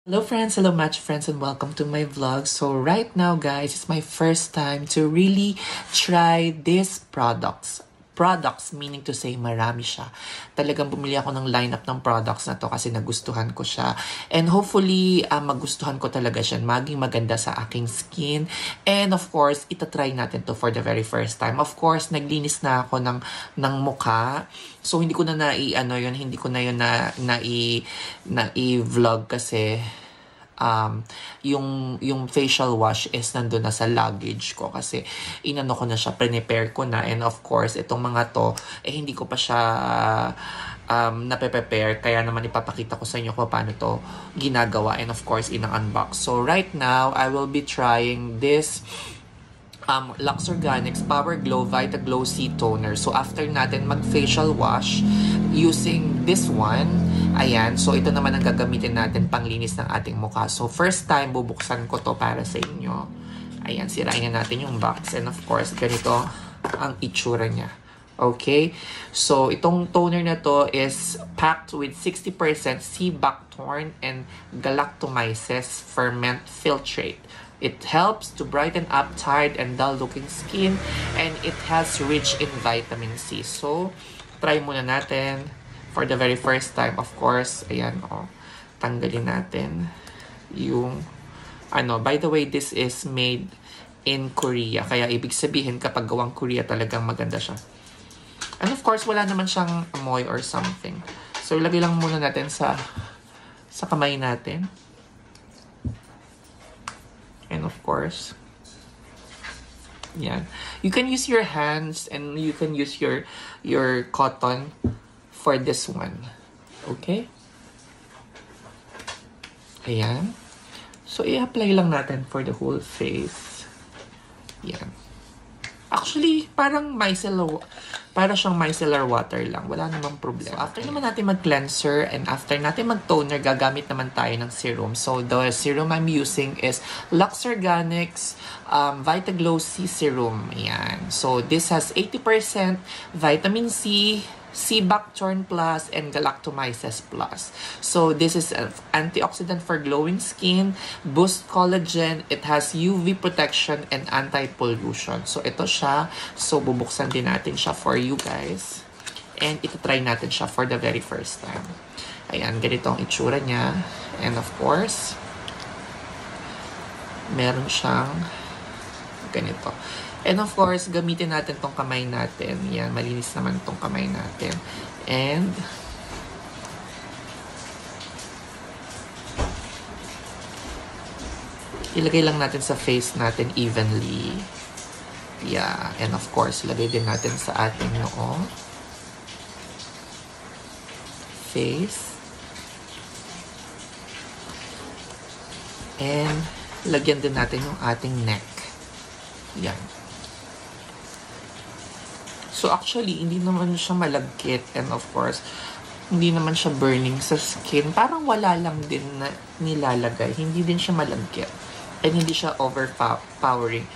Hello friends, hello match friends, and welcome to my vlog. So right now guys, it's my first time to really try these products. Products meaning to say marami siya. Talagang bumili ako ng lineup ng products na to kasi nagustuhan ko siya. And hopefully, magustuhan ko talaga siya. Maging maganda sa aking skin. And of course, itatry natin to for the very first time. Of course, naglinis na ako ng mukha. So hindi ko na hindi ko na yun na-vlog kasi yung facial wash is nandun na sa luggage ko kasi inano ko na siya, prepare ko na, and of course itong mga to hindi ko pa siya nape-prepare, kaya naman ipapakita ko sa inyo kung paano to ginagawa, and of course ina-unbox. So right now I will be trying this Lux Organics Power Glow Vita Glow C Toner. So after natin mag-facial wash using this one, ayan, so ito naman ang gagamitin natin panglinis ng ating mukha. So first time bubuksan ko to para sa inyo. Ayan, sirain na natin yung box, and of course ganito ang itsura niya. Okay, so itong toner na to is packed with 60% sea buckthorn and galactomyces ferment filtrate. It helps to brighten up tired and dull-looking skin, and it has rich in vitamin C. So, try muna natin for the very first time. Of course, ayan, tanggalin natin yung, by the way, this is made in Korea. Kaya ibig sabihin, kapag gawang Korea, talagang maganda siya. And of course, wala naman siyang amoy or something. So, ilagay lang muna natin sa kamay natin. And of course, yeah, you can use your hands and you can use your cotton for this one. Okay? Ayan. So, i-apply lang natin for the whole face. Yan. Actually, para siyang micellar water lang. Wala namang problema. So, after naman natin mag-cleanser and after natin mag-toner, gagamit naman tayo ng serum. So, the serum I'm using is Lux Organics Vita Glow C Serum. Ayan. So, this has 80% vitamin C, sea buckthorn plus, and galactomyces plus. So this is an antioxidant for glowing skin, boost collagen, it has UV protection and anti-pollution. So ito siya. So bubuksan din natin siya for you guys. And ito-try natin siya for the very first time. Ayan, ganito ang itsura niya. And of course, meron siyang ganito. And of course, gamitin natin tong kamay natin. Yan, malinis naman tong kamay natin. And ilagay lang natin sa face natin evenly. Yeah, and of course, ilagay din natin sa ating noo. Face. And lagyan din natin yung ating neck. Yan. So actually, hindi naman siya malagkit, and of course, hindi naman siya burning sa skin. Parang wala lang din na nilalagay. Hindi din siya malagkit. And hindi siya overpowering.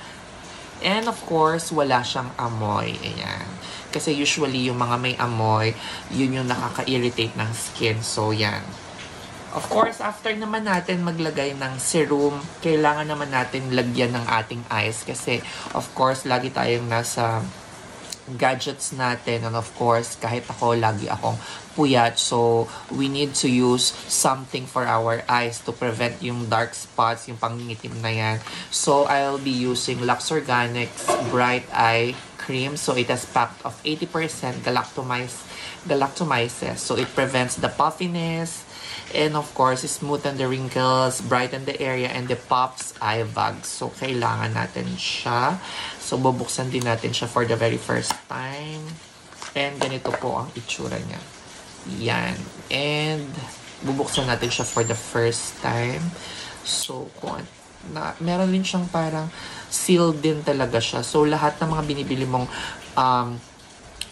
And of course, wala siyang amoy. Ayan. Kasi usually, yung mga may amoy, yun yung nakaka-irritate ng skin. So, yan. Of course, after naman natin maglagay ng serum, kailangan naman natin lagyan ng ating eyes. Kasi, of course, lagi tayong nasa gadgets natin, and of course kahit ako lagi akong puyat, so we need to use something for our eyes to prevent yung dark spots, yung pangingitim na yan. So I'll be using Lux Organics Bright Eye Cream. So it has packed of 80% galactomyces, so it prevents the puffiness, and of course smoothen the wrinkles, brighten the area, and the pops eye bags. So kailangan natin siya. So, bubuksan din natin siya for the very first time. And ganito po ang itsura niya. Yan. And bubuksan natin siya for the first time. So, meron din siyang parang sealed din talaga siya. So, lahat ng mga binibili mong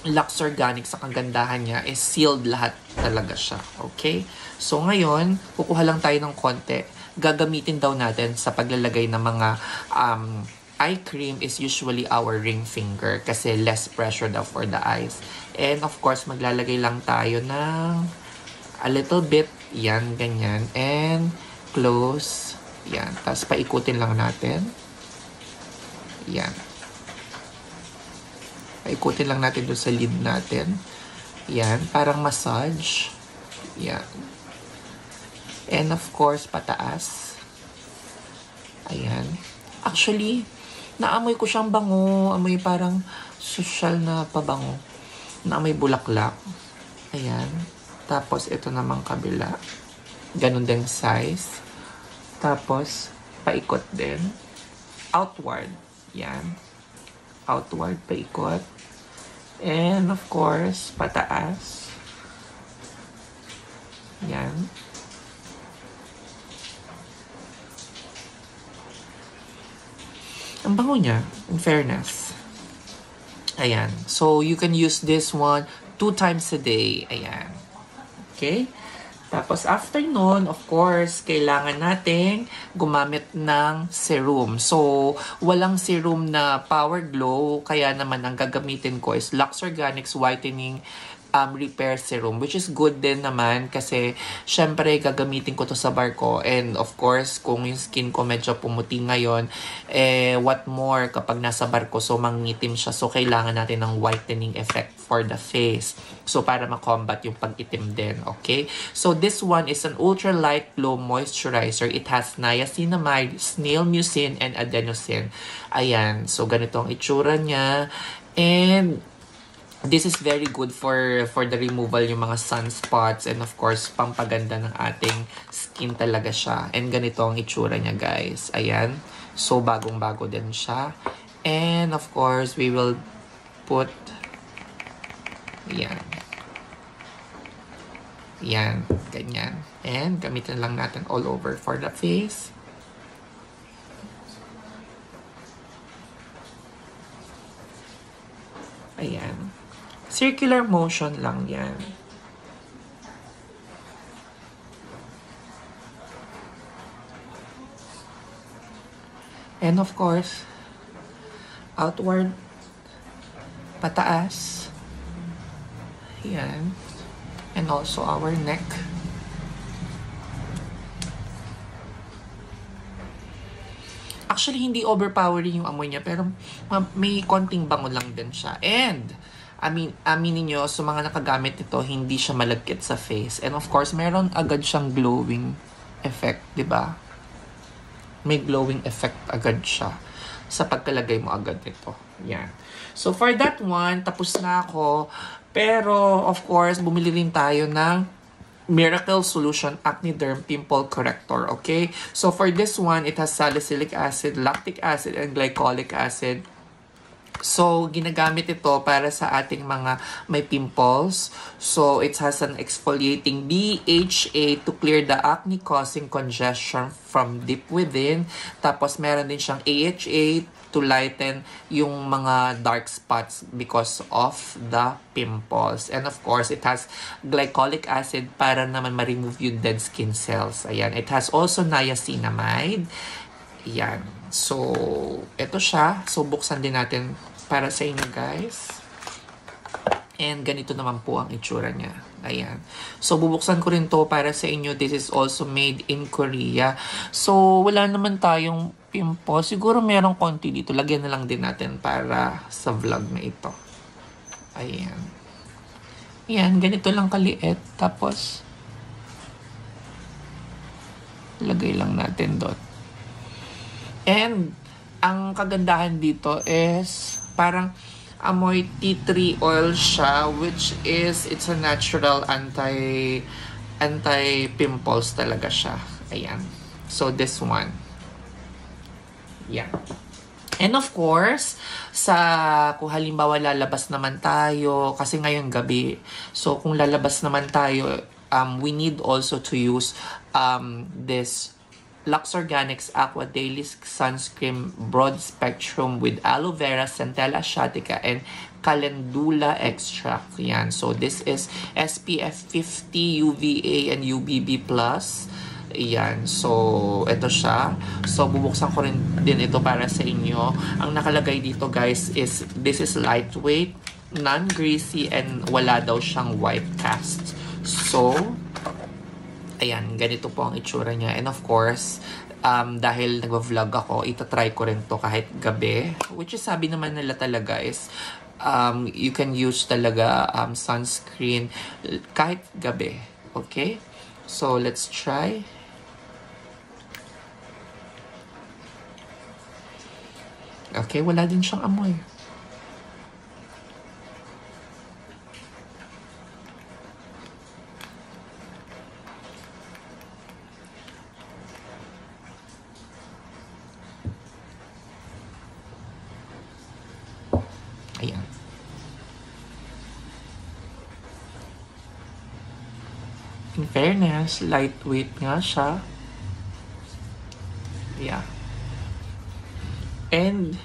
Lux Organics sa kagandahan niya is sealed lahat talaga siya. Okay? So, ngayon, kukuha lang tayo ng konti. Gagamitin daw natin sa paglalagay ng mga eye cream is usually our ring finger kasi less pressure daw for the eyes. And of course, maglalagay lang tayo ng a little bit, yan, ganyan. And close. Yan. Tapos paikutin lang natin. Yan. Paikutin lang natin doon sa lid natin. Yan. Parang massage. Yan. And of course, pataas. Ayan. Actually, naamoy ko siyang bango. Amoy parang social na pabango. Naamoy bulaklak. Ayan. Tapos, ito namang kabila. Ganon din size. Tapos, paikot din. Outward. Yan. Outward, paikot. And, of course, pataas. Yan. Ang bango niya, in fairness. Ayan. So, you can use this one 2 times a day. Ayan. Okay? Tapos, after nun, of course, kailangan nating gumamit ng serum. So, walang serum na Power Glow. Kaya naman, ang gagamitin ko is Lux Organics Whitening Repair Serum, which is good din naman kasi syempre gagamitin ko to sa bar ko, and of course kung yung skin ko medyo pumuti ngayon, what more kapag nasa bar ko, so mangitim siya, so kailangan natin ng whitening effect for the face, so para ma-combat yung pag-itim din. Okay, so this one is an ultra light glow moisturizer. It has niacinamide, snail mucin, and adenosine. Ayan, so ganito ang itsura niya, and this is very good for the removal yung mga sunspots, and of course, pampaganda ng ating skin talaga siya. And ganito ang itsura niya, guys. Ayan. So, bagong-bago din siya. And of course, we will put yan. Yan. Ganyan. And gamitin lang natin all over for the face. Ayan. Circular motion lang yan. And of course, outward, pataas. Yan. And also our neck. Actually, hindi overpowering yung amoy niya, pero may konting bango lang din siya. And aminin nyo, so mga nakagamit nito, hindi siya malagkit sa face. And of course, meron agad siyang glowing effect, di ba? May glowing effect agad siya sa pagkalagay mo agad nito. Yan. So for that one, tapos na ako. Pero of course, bumili rin tayo ng Miracle Solution Acne Derm Pimple Corrector. Okay? So for this one, it has salicylic acid, lactic acid, and glycolic acid. So, ginagamit ito para sa ating mga may pimples. So, it has an exfoliating BHA to clear the acne-causing congestion from deep within. Tapos, meron din siyang AHA to lighten yung mga dark spots because of the pimples. And of course, it has glycolic acid para naman ma-remove yung dead skin cells. Ayan. It has also niacinamide. Ayan. So, ito siya. So, buksan din natin para sa inyo, guys. And ganito naman po ang itsura niya. Ayan. So, bubuksan ko rin to para sa inyo. This is also made in Korea. So, wala naman tayong pimple. Siguro merong konti dito. Lagyan na lang din natin para sa vlog na ito. Ayan. Ayan. Ganito lang kaliit. Tapos, lagay lang natin doon. And, ang kagandahan dito is parang amoy tea tree oil siya, which is, it's a natural anti-pimples talaga siya. Ayan. So, this one. Yeah. And of course, kung halimbawa lalabas naman tayo, kasi ngayong gabi, so kung lalabas naman tayo, we need also to use this Lux Organics Aqua Daily Sunscreen Broad Spectrum with aloe vera, centella asiatica, and calendula extract. Yan. So, this is SPF 50, UVA, and UVB+. Yan. So, ito siya. So, bubuksan ko rin din ito para sa inyo. Ang nakalagay dito, guys, is this is lightweight, non-greasy, and wala daw siyang white cast. So, Ayan, ganito po ang itsura niya. And of course, dahil nagva-vlog ako, itatry ko rin to kahit gabi. Which is sabi naman nila talaga is, you can use talaga sunscreen kahit gabi. Okay? So, let's try. Okay, wala din siyang amoy. Ayan. In fairness, lightweight nga siya. Yeah. And,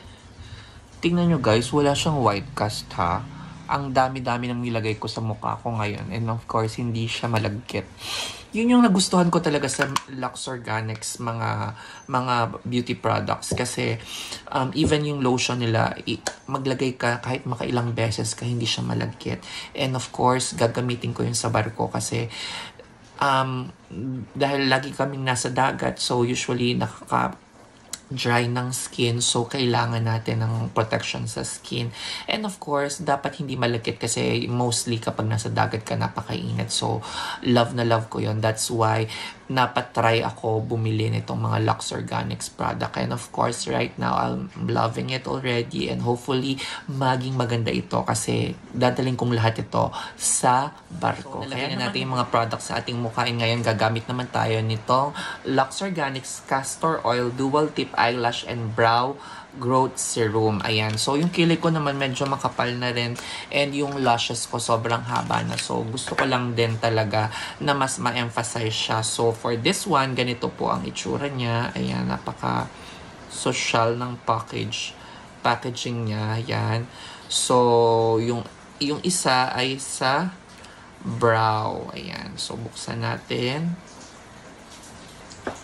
tingnan nyo guys, wala siyang white cast ha. Ang dami-dami nang nilagay ko sa mukha ko ngayon. And of course, hindi siya malagkit. Yun yung nagustuhan ko talaga sa Lux Organics mga beauty products. Kasi even yung lotion nila, maglagay ka kahit makailang beses ka, hindi siya malagkit. And of course, gagamitin ko yun sa barko kasi dahil lagi kaming nasa dagat, so usually dry ng skin, so kailangan natin ng protection sa skin. And of course, dapat hindi malagkit kasi mostly kapag nasa dagat ka, napakainit. So, love na love ko yon. That's why napatry ako bumili nitong mga Lux Organics product. And of course, right now, I'm loving it already. And hopefully, maging maganda ito kasi dadaling kong lahat ito sa barko. So, kaya na natin yung mga products sa ating mukha. And ngayon, gagamit naman tayo nitong Lux Organics Castor Oil Dual Tip Eyelash and Brow Growth Serum. Ayan. So, yung kilay ko naman medyo makapal na rin. And yung lashes ko sobrang haba na. So, gusto ko lang din talaga na mas ma-emphasize siya. So, for this one, ganito po ang itsura niya. Ayan. Napaka-social ng packaging niya. Ayan. So, yung isa ay sa brow. Ayan. So, buksan natin.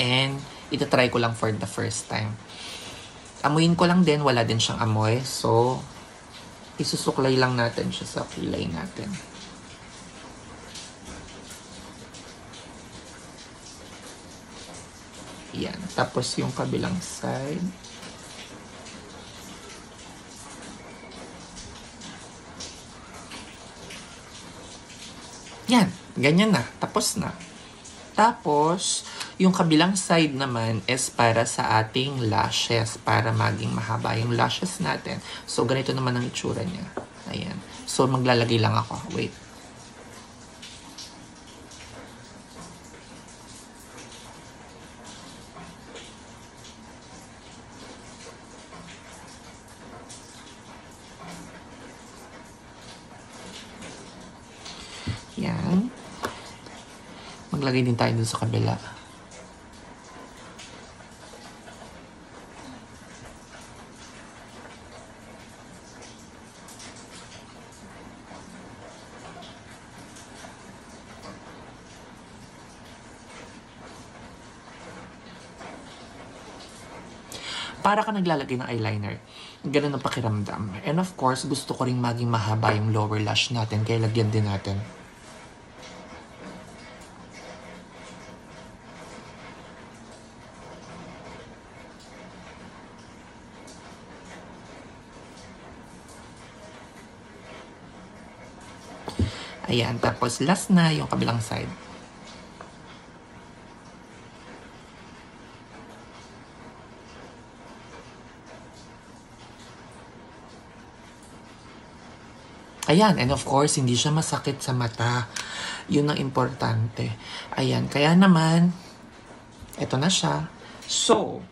And, itatry ko lang for the first time. Amuin ko lang din, wala din siyang amoy. So, isusuklay lang natin siya sa kilay natin. Yan. Tapos yung kabilang side. Yan. Ganyan na. Tapos na. Tapos, yung kabilang side naman is para sa ating lashes, para maging mahaba yung lashes natin. So, ganito naman ang itsura niya. Ayan. So, maglalagay lang ako. Wait. Yan. Maglagay din tayo dun sa kabila. Para ka naglalagay ng eyeliner. Ganun ang pakiramdam. And of course, gusto ko rin maging mahaba yung lower lash natin. Kaya lagyan din natin. Ayan. Tapos last na yung kabilang side. Ayan, and of course, hindi siya masakit sa mata. Yun ang importante. Ayan, kaya naman, eto na siya. So,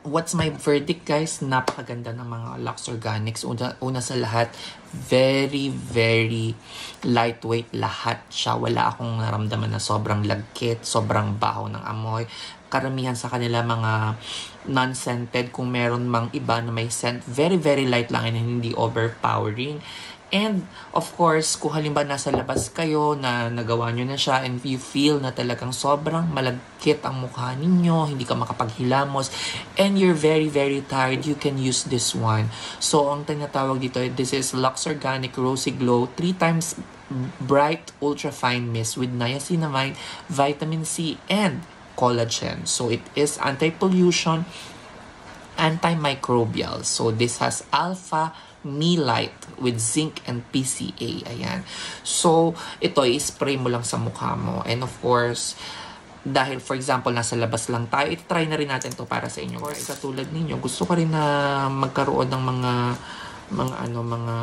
what's my verdict, guys? Napakaganda ng mga Lux Organics. Una sa lahat, very, very lightweight lahat siya. Wala akong naramdaman na sobrang lagkit, sobrang baho ng amoy. Karamihan sa kanila mga non-scented. Kung meron mang iba na may scent, very, very light lang and hindi overpowering. And of course, kung halimbawa nasa labas kayo na nagawa nyo na siya and you feel na talagang sobrang malagkit ang mukha ninyo, hindi ka makapaghilamos, and you're very, very tired, you can use this one. So, ang tinatawag dito, this is Lux Organic Rosy Glow 3 times Bright Ultra Fine Mist with niacinamide, vitamin C, and collagen. So, it is anti-pollution, antimicrobial. So, this has alpha melite with zinc and PCA. Ayan. So, ito, i-spray mo lang sa mukha mo. And of course, dahil for example, nasa labas lang tayo, i-try na rin natin to para sa inyo. Of course, katulad ninyo, gusto ko rin na magkaroon ng mga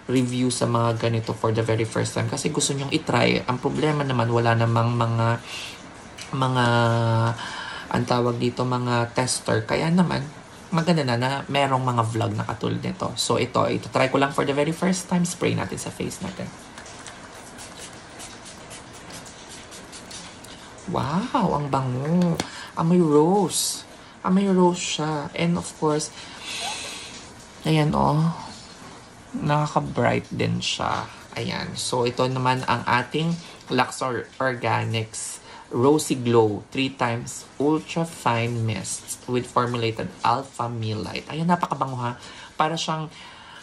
review sa mga ganito for the very first time. Kasi gusto nyong i-try. Ang problema naman, wala namang mga ang tawag dito, mga tester. Kaya naman, maganda na merong mga vlog na katulad nito. So ito try ko lang for the very first time. Spray natin sa face natin. Wow, ang bango. Amoy rose. Amoy rose siya. And of course, ayan nakaka-bright din siya. Ayan. So ito naman ang ating Lux Organics Rosy Glow 3 times Ultra Fine Mist with formulated alpha melite. Ayan, napakabango ha. Para siyang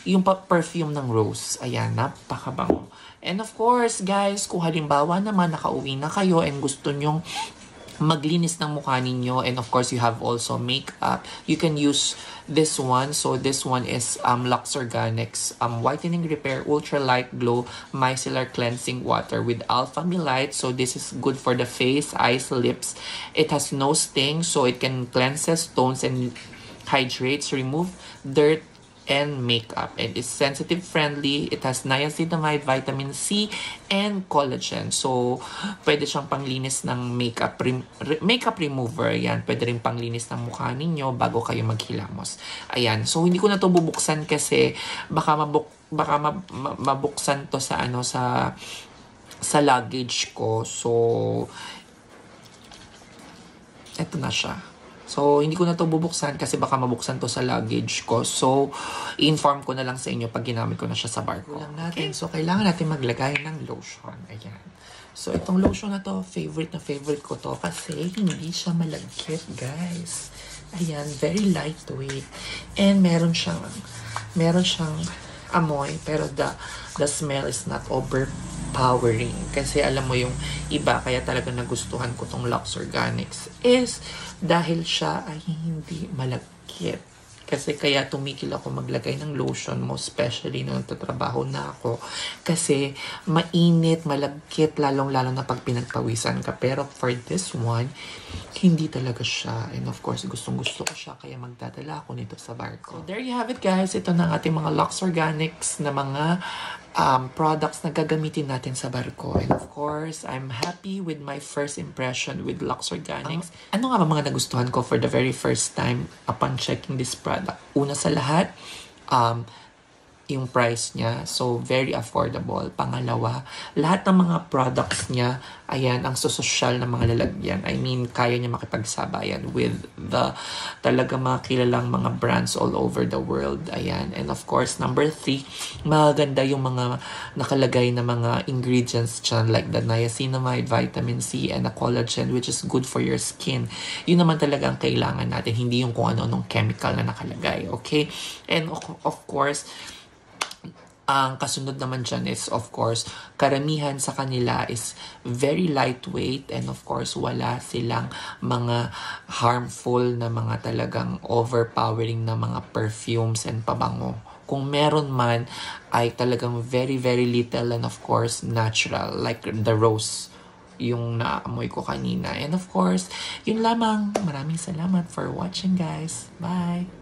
yung perfume ng rose. Ayan, napakabango. And of course, guys, kung halimbawa naman nakauwi na kayo and gusto nyong maglinis ng mukha ninyo, and of course you have also makeup, you can use this one. So this one is Lux Organics Whitening Repair Ultra Light Glow Micellar Cleansing Water with alpha melite. So this is good for the face, eyes, lips. It has no sting, so it can cleanses, tones, and hydrates, remove dirt and makeup, and is sensitive friendly. It has niacinamide, vitamin C, and collagen. So, pwede siyang panglinis ng makeup remover. Yan, pwede rin panglinis ng mukha ninyo bago kayo maghilamos. Ayan. So, hindi ko na to bubuksan kasi baka mabuksan to sa sa luggage ko. So, eto na siya. So, hindi ko na to bubuksan kasi baka mabuksan to sa luggage ko. So, i-inform ko na lang sa inyo pag ginamit ko na siya sa bar ko. Okay. So, kailangan natin maglagay ng lotion. Ayan. So, itong lotion na to, favorite ko to kasi hindi siya malagkit, guys. Ayan, very lightweight. And meron siyang amoy, pero the smell is not overpowering. Kasi alam mo yung iba, kaya talaga nagustuhan ko tong Lux Organics is dahil siya ay hindi malagkit. Kasi kaya tumikil ako maglagay ng lotion, mo especially nung nagtatrabaho na ako. Kasi mainit, malagkit, lalong-lalo na pag pinagpawisan ka. Pero for this one, hindi talaga siya. And of course, gustong-gusto ko siya. Kaya magdadala ako nito sa bar ko. So there you have it, guys. Ito na ang ating mga Lux Organics na mga products na gagamitin natin sa barko. And of course, I'm happy with my first impression with Lux Organics. Ano nga ba mga nagustuhan ko for the very first time upon checking this product? Una sa lahat, yung price niya. So, very affordable. Pangalawa, lahat ng mga products niya, ayan, ang sosyal na mga lalagyan. I mean, kaya niya makipagsabayan with the talaga mga kilalang mga brands all over the world. Ayan. And of course, number 3, maganda yung mga nakalagay na mga ingredients dyan like the niacinamide, vitamin C, and the collagen which is good for your skin. Yun naman talaga ang kailangan natin. Hindi yung kung ano-anong chemical na nakalagay. Okay? And of course, ang kasunod naman dyan is, of course, karamihan sa kanila is very lightweight and of course, wala silang mga harmful na mga talagang overpowering na mga perfumes and pabango. Kung meron man, ay talagang very, very little and of course, natural. Like the rose, yung naamoy ko kanina. And of course, yun lamang. Maraming salamat for watching, guys. Bye!